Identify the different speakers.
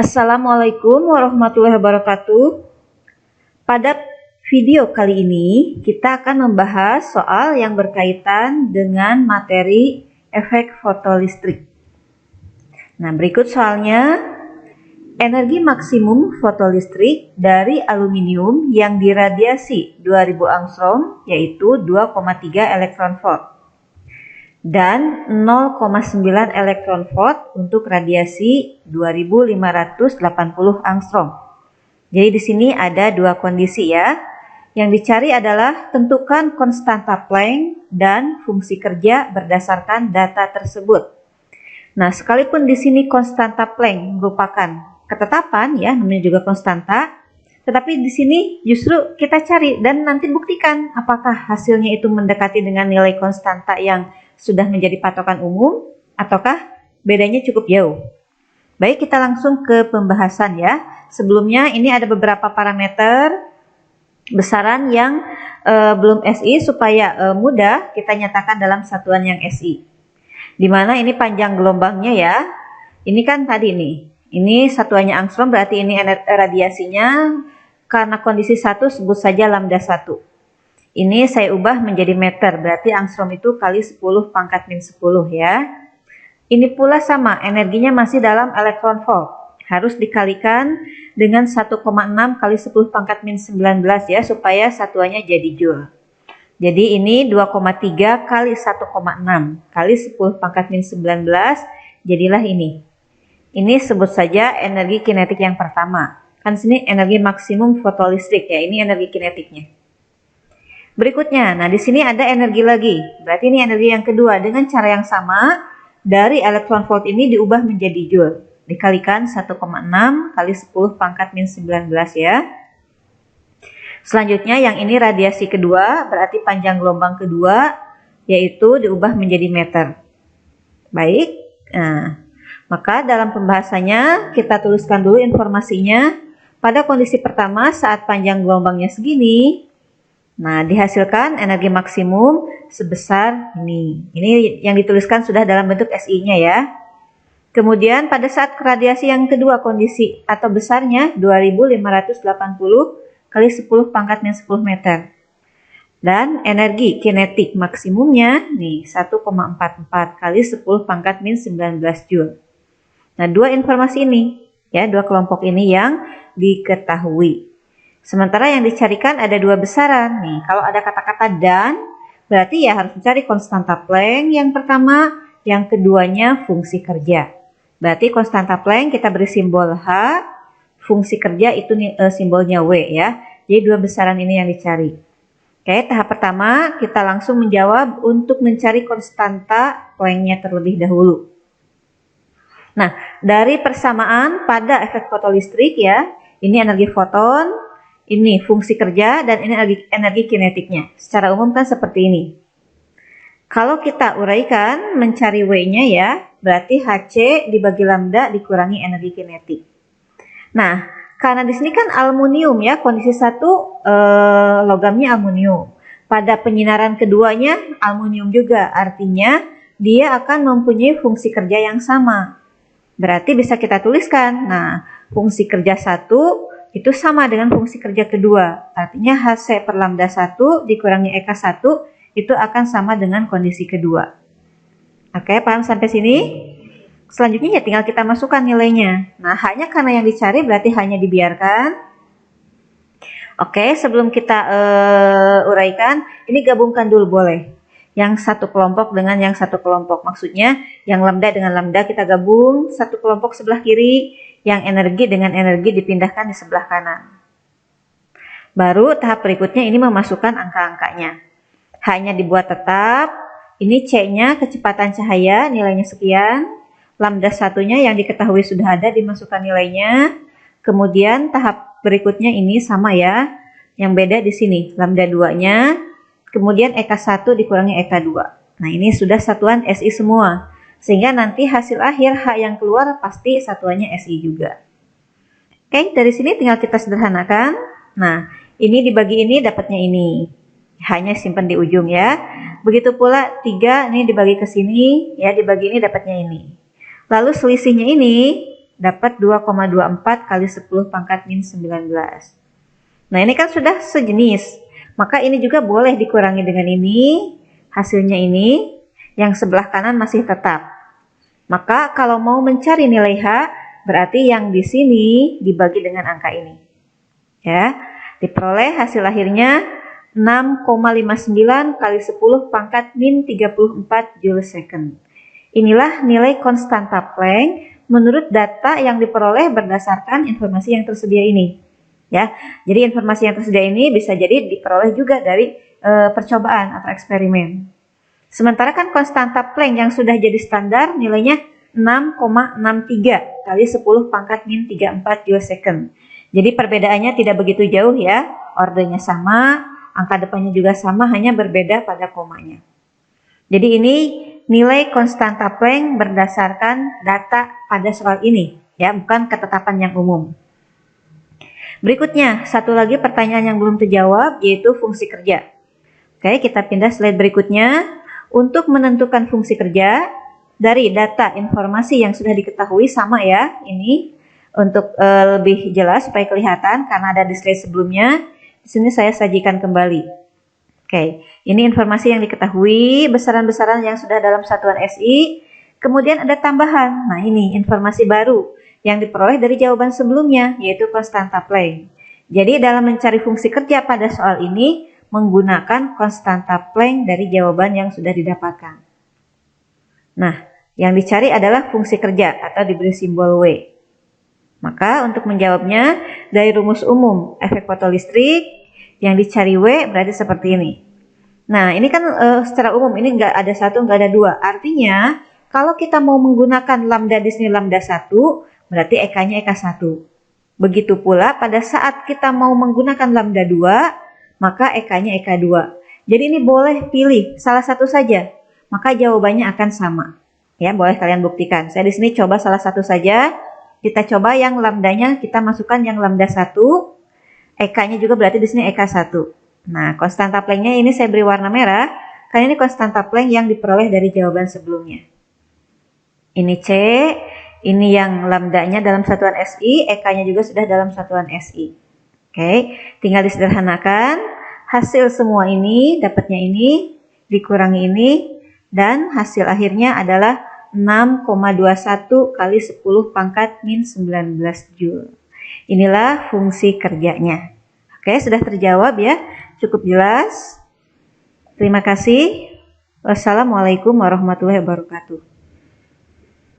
Speaker 1: Assalamualaikum warahmatullahi wabarakatuh. Pada video kali ini kita akan membahas soal yang berkaitan dengan materi efek fotolistrik. Nah, berikut soalnya. Energi maksimum fotolistrik dari aluminium yang diradiasi 2000 angstrom yaitu 2,3 elektron volt dan 0,9 elektron volt untuk radiasi 2580 angstrom. Jadi di sini ada dua kondisi ya. Yang dicari adalah tentukan konstanta Planck dan fungsi kerja berdasarkan data tersebut. Nah, sekalipun di sini konstanta Planck merupakan ketetapan ya, namanya juga konstanta, tetapi di sini justru kita cari dan nanti buktikan apakah hasilnya itu mendekati dengan nilai konstanta yang sudah menjadi patokan umum ataukah bedanya cukup jauh. Baik, kita langsung ke pembahasan ya. Sebelumnya ini ada beberapa parameter besaran yang belum SI supaya mudah kita nyatakan dalam satuan yang SI. Dimana ini panjang gelombangnya ya. Ini kan tadi nih. Ini satuannya angstrom, berarti ini radiasinya. Karena kondisi 1 sebut saja lambda 1. Ini saya ubah menjadi meter, berarti angstrom itu kali 10 pangkat min 10 ya. Ini pula sama, energinya masih dalam elektron volt. Harus dikalikan dengan 1,6 kali 10 pangkat min 19 ya, supaya satuannya jadi joule. Jadi ini 2,3 kali 1,6 kali 10 pangkat min 19, jadilah ini. Ini sebut saja energi kinetik yang pertama. Kan sini energi maksimum fotolistrik ya, ini energi kinetiknya. Berikutnya, nah di sini ada energi lagi. Berarti ini energi yang kedua dengan cara yang sama, dari elektron volt ini diubah menjadi joule. Dikalikan 1,6 kali 10 pangkat min 19 ya. Selanjutnya yang ini radiasi kedua, berarti panjang gelombang kedua, yaitu diubah menjadi meter. Baik, nah, maka dalam pembahasannya kita tuliskan dulu informasinya. Pada kondisi pertama saat panjang gelombangnya segini, nah dihasilkan energi maksimum sebesar ini. Ini yang dituliskan sudah dalam bentuk SI-nya ya. Kemudian pada saat radiasi yang kedua kondisi atau besarnya 2580 kali 10 pangkat min 10 meter. Dan energi kinetik maksimumnya nih 1,44 kali 10 pangkat min 19 joule. Nah, dua informasi ini ya, dua kelompok ini yang diketahui. Sementara yang dicarikan ada dua besaran nih. Kalau ada kata-kata dan, berarti ya harus mencari konstanta Planck yang pertama, yang keduanya fungsi kerja. Berarti konstanta Planck kita beri simbol H, fungsi kerja itu simbolnya W ya. Jadi dua besaran ini yang dicari. Oke, tahap pertama kita langsung menjawab untuk mencari konstanta Planck-nya terlebih dahulu. Nah, dari persamaan pada efek fotolistrik ya, ini energi foton, ini fungsi kerja, dan ini energi kinetiknya. Secara umum kan seperti ini. Kalau kita uraikan mencari W-nya ya, berarti Hc dibagi lambda dikurangi energi kinetik. Nah, karena di sini kan aluminium ya, kondisi 1 logamnya aluminium. Pada penyinaran keduanya aluminium juga, artinya dia akan mempunyai fungsi kerja yang sama. Berarti bisa kita tuliskan, nah fungsi kerja 1 itu sama dengan fungsi kerja kedua. Artinya Hc per lambda 1 dikurangi Eka 1 itu akan sama dengan kondisi kedua. Oke, paham sampai sini? Selanjutnya ya tinggal kita masukkan nilainya. Nah, hanya karena yang dicari berarti hanya dibiarkan. Oke, sebelum kita uraikan, ini gabungkan dulu boleh. Yang satu kelompok dengan yang satu kelompok. Maksudnya yang lambda dengan lambda kita gabung, satu kelompok sebelah kiri, yang energi dengan energi dipindahkan di sebelah kanan. Baru tahap berikutnya ini memasukkan angka-angkanya. Hanya dibuat tetap, ini C-nya kecepatan cahaya, nilainya sekian. Lambda satunya yang diketahui sudah ada, dimasukkan nilainya. Kemudian tahap berikutnya ini sama ya, yang beda di sini, lambda 2-nya. Kemudian Eka 1 dikurangi Eka 2. Nah, ini sudah satuan SI semua. Sehingga nanti hasil akhir H yang keluar pasti satuannya SI juga. Oke, dari sini tinggal kita sederhanakan. Nah, ini dibagi ini dapatnya ini. Hanya simpan di ujung ya. Begitu pula 3 ini dibagi ke sini, ya dibagi ini dapatnya ini. Lalu selisihnya ini, dapat 2,24 kali 10 pangkat min 19. Nah, ini kan sudah sejenis. Maka ini juga boleh dikurangi dengan ini, hasilnya ini, yang sebelah kanan masih tetap. Maka kalau mau mencari nilai H, berarti yang di sini dibagi dengan angka ini. Ya, diperoleh hasil akhirnya 6,59 kali 10 pangkat min 34 Joule second. Inilah nilai konstanta Planck menurut data yang diperoleh berdasarkan informasi yang tersedia ini. Ya, jadi informasi yang tersedia ini bisa jadi diperoleh juga dari percobaan atau eksperimen. Sementara kan konstanta Planck yang sudah jadi standar nilainya 6,63 kali 10 pangkat min 34 Joule second. Jadi perbedaannya tidak begitu jauh ya, ordernya sama, angka depannya juga sama, hanya berbeda pada komanya. Jadi ini nilai konstanta Planck berdasarkan data pada soal ini, ya, bukan ketetapan yang umum. Berikutnya, satu lagi pertanyaan yang belum terjawab, yaitu fungsi kerja. Oke, kita pindah slide berikutnya. Untuk menentukan fungsi kerja, dari data informasi yang sudah diketahui sama ya, ini untuk lebih jelas supaya kelihatan karena ada di slide sebelumnya. Di sini saya sajikan kembali. Oke, ini informasi yang diketahui, besaran-besaran yang sudah dalam satuan SI. Kemudian ada tambahan. Nah, ini informasi baru yang diperoleh dari jawaban sebelumnya, yaitu konstanta Planck. Jadi dalam mencari fungsi kerja pada soal ini menggunakan konstanta Planck dari jawaban yang sudah didapatkan. Nah, yang dicari adalah fungsi kerja atau diberi simbol W. Maka untuk menjawabnya dari rumus umum efek fotolistrik yang dicari W berarti seperti ini. Nah, ini kan secara umum ini nggak ada satu, nggak ada dua. Artinya kalau kita mau menggunakan lambda di sini lambda 1, berarti EK-nya EK 1. Begitu pula pada saat kita mau menggunakan lambda 2, maka EK-nya EK 2. Jadi ini boleh pilih salah satu saja, maka jawabannya akan sama. Ya, boleh kalian buktikan. Saya di sini coba salah satu saja. Kita coba yang lambdanya kita masukkan yang lambda 1. EK-nya juga berarti di sini EK 1. Nah, konstanta Planck-nya ini saya beri warna merah karena ini konstanta Planck yang diperoleh dari jawaban sebelumnya. Ini C, ini yang lambdanya dalam satuan SI, EK-nya juga sudah dalam satuan SI. Oke, tinggal disederhanakan. Hasil semua ini, dapatnya ini, dikurangi ini, dan hasil akhirnya adalah 6,21 kali 10 pangkat min 19 Joule. Inilah fungsi kerjanya. Oke, sudah terjawab ya. Cukup jelas. Terima kasih. Wassalamualaikum warahmatullahi wabarakatuh.